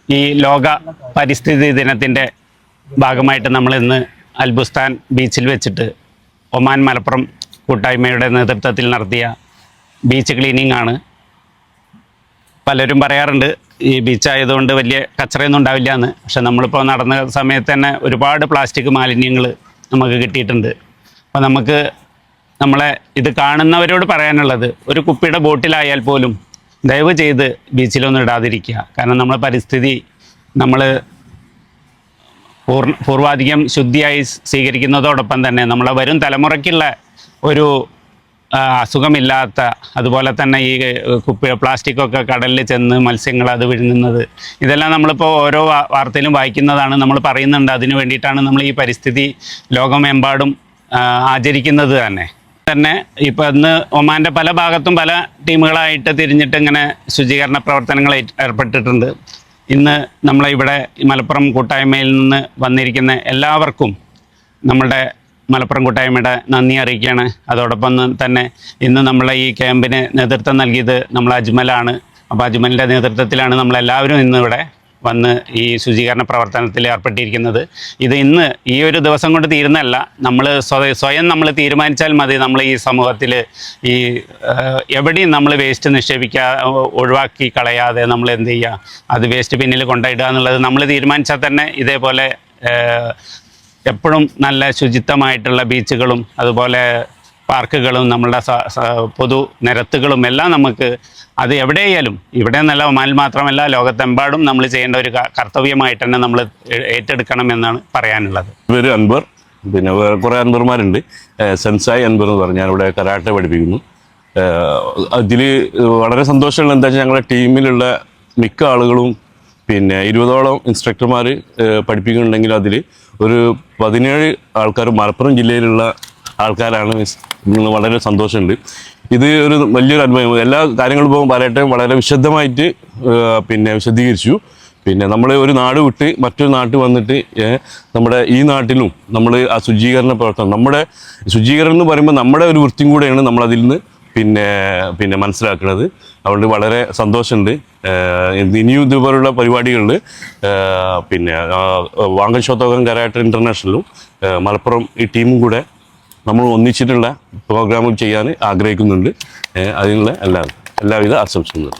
ഈ ലോക പരിസ്ഥിതി ദിനത്തിൻ്റെ ഭാഗമായിട്ട് നമ്മൾ ഇന്ന് അൽബുസ്താൻ ബീച്ചിൽ വെച്ചിട്ട് ഒമാൻ മലപ്പുറം കൂട്ടായ്മയുടെ നേതൃത്വത്തിൽ നടത്തിയ ബീച്ച് ക്ലീനിങ് ആണ്. പലരും പറയാറുണ്ട് ഈ ബീച്ചായതുകൊണ്ട് വലിയ കച്ചറയൊന്നും ഉണ്ടാവില്ല എന്ന്. പക്ഷെ നമ്മളിപ്പോൾ നടന്ന സമയത്ത് തന്നെ ഒരുപാട് പ്ലാസ്റ്റിക് മാലിന്യങ്ങൾ നമുക്ക് കിട്ടിയിട്ടുണ്ട്. അപ്പോൾ നമുക്ക് നമ്മളെ ഇത് കാണുന്നവരോട് പറയാനുള്ളത്, ഒരു കുപ്പിയുടെ ബോട്ടിലായാൽ പോലും ദയവ് ചെയ്ത് ബീച്ചിലൊന്നും ഇടാതിരിക്കുക. കാരണം നമ്മൾ പരിസ്ഥിതി നമ്മൾ പൂർവാധികം ശുദ്ധിയായി സ്വീകരിക്കുന്നതോടൊപ്പം തന്നെ നമ്മളെ വരും തലമുറയ്ക്കുള്ള ഒരു അസുഖമില്ലാത്ത, അതുപോലെ തന്നെ ഈ പ്ലാസ്റ്റിക്കൊക്കെ കടലിൽ ചെന്ന് മത്സ്യങ്ങൾ അത് വിഴുങ്ങുന്നത്, ഇതെല്ലാം നമ്മളിപ്പോൾ ഓരോ വാർത്തയിലും വായിക്കുന്നതാണ്. നമ്മൾ പറയുന്നുണ്ട്, അതിന് വേണ്ടിയിട്ടാണ് നമ്മൾ ഈ പരിസ്ഥിതി ലോകമെമ്പാടും ആചരിക്കുന്നത് തന്നെ. ഇപ്പോൾ ഇന്ന് ഒമാൻ്റെ പല ഭാഗത്തും പല ടീമുകളായിട്ട് തിരിഞ്ഞിട്ട് ഇങ്ങനെ ശുചീകരണ പ്രവർത്തനങ്ങൾ ഏർപ്പെട്ടിട്ടുണ്ട്. ഇന്ന് നമ്മളിവിടെ മലപ്പുറം കൂട്ടായ്മയിൽ നിന്ന് വന്നിരിക്കുന്ന എല്ലാവർക്കും നമ്മളുടെ മലപ്പുറം കൂട്ടായ്മയുടെ നന്ദി അറിയിക്കുകയാണ്. അതോടൊപ്പം തന്നെ ഇന്ന് നമ്മളെ ഈ ക്യാമ്പിന് നേതൃത്വം നൽകിയത് നമ്മൾ അജ്മലാണ്. അപ്പോൾ അജ്മലിൻ്റെ നേതൃത്വത്തിലാണ് നമ്മളെല്ലാവരും ഇന്നിവിടെ വന്ന് ഈ ശുചീകരണ പ്രവർത്തനത്തിൽ ഏർപ്പെട്ടിരിക്കുന്നത്. ഇത് ഇന്ന് ഈ ഒരു ദിവസം കൊണ്ട് തീരുന്നതല്ല. നമ്മൾ സ്വയം നമ്മൾ തീരുമാനിച്ചാൽ മതി. നമ്മൾ ഈ സമൂഹത്തിൽ ഈ എവിടെയും നമ്മൾ വേസ്റ്റ് ഒഴിവാക്കി കളയാതെ നമ്മൾ എന്ത് ചെയ്യുക, അത് വേസ്റ്റ് പിന്നിൽ കൊണ്ടിടുക എന്നുള്ളത് നമ്മൾ തീരുമാനിച്ചാൽ തന്നെ ഇതേപോലെ എപ്പോഴും നല്ല ശുചിത്വമായിട്ടുള്ള ബീച്ചുകളും അതുപോലെ പാർക്കുകളും നമ്മളുടെ പൊതു നിരത്തുകളും എല്ലാം നമുക്ക് അത് എവിടെയായാലും, ഇവിടെ എന്നല്ല ഒമാനിൽ മാത്രമല്ല ലോകത്തെമ്പാടും നമ്മൾ ചെയ്യേണ്ട ഒരു കർത്തവ്യമായിട്ട് തന്നെ നമ്മൾ ഏറ്റെടുക്കണം എന്നാണ് പറയാനുള്ളത്. പേര് അൻവർ, പിന്നെ കുറേ അൻവർമാരുണ്ട്. സെൻസായി അൻവർ എന്ന് പറഞ്ഞാൽ ഞാനിവിടെ കരാട്ടെ പഠിപ്പിക്കുന്നു. അതിൽ വളരെ സന്തോഷമുള്ള എന്താ വെച്ചാൽ ഞങ്ങളുടെ ടീമിലുള്ള മിക്ക ആളുകളും പിന്നെ 20ഓളം ഇൻസ്ട്രക്ടർമാർ പഠിപ്പിക്കുന്നുണ്ടെങ്കിൽ അതിൽ ഒരു 17 ആൾക്കാർ മലപ്പുറം ജില്ലയിലുള്ള ആൾക്കാരാണ്. വളരെ സന്തോഷമുണ്ട്. ഇത് ഒരു വലിയൊരു അനുഭവം. എല്ലാ കാര്യങ്ങളും ഇപ്പോൾ പലയിട്ടും വളരെ വിശദമായിട്ട് പിന്നെ വിശദീകരിച്ചു. പിന്നെ നമ്മൾ ഒരു നാട് വിട്ട് മറ്റൊരു നാട്ടിൽ വന്നിട്ട് നമ്മുടെ ഈ നാട്ടിലും നമ്മൾ ആ ശുചീകരണ പ്രവർത്തനം, നമ്മുടെ ശുചീകരണം എന്ന് പറയുമ്പോൾ നമ്മുടെ ഒരു വൃത്തിയും കൂടെയാണ് നമ്മളതിൽ നിന്ന് പിന്നെ മനസ്സിലാക്കുന്നത്. അതുകൊണ്ട് വളരെ സന്തോഷമുണ്ട്. ഇനിയും ഇതുപോലുള്ള പരിപാടികളിൽ പിന്നെ വാങ്കശോത്തോകം കരാട്ടെ ഇൻ്റർനാഷണലും മലപ്പുറം ഈ ടീമും കൂടെ നമ്മൾ ഒന്നിച്ചിട്ടുള്ള പ്രോഗ്രാമുകൾ ചെയ്യാൻ ആഗ്രഹിക്കുന്നുണ്ട്. അതിനുള്ള എല്ലാവിധ ആശംസകളും.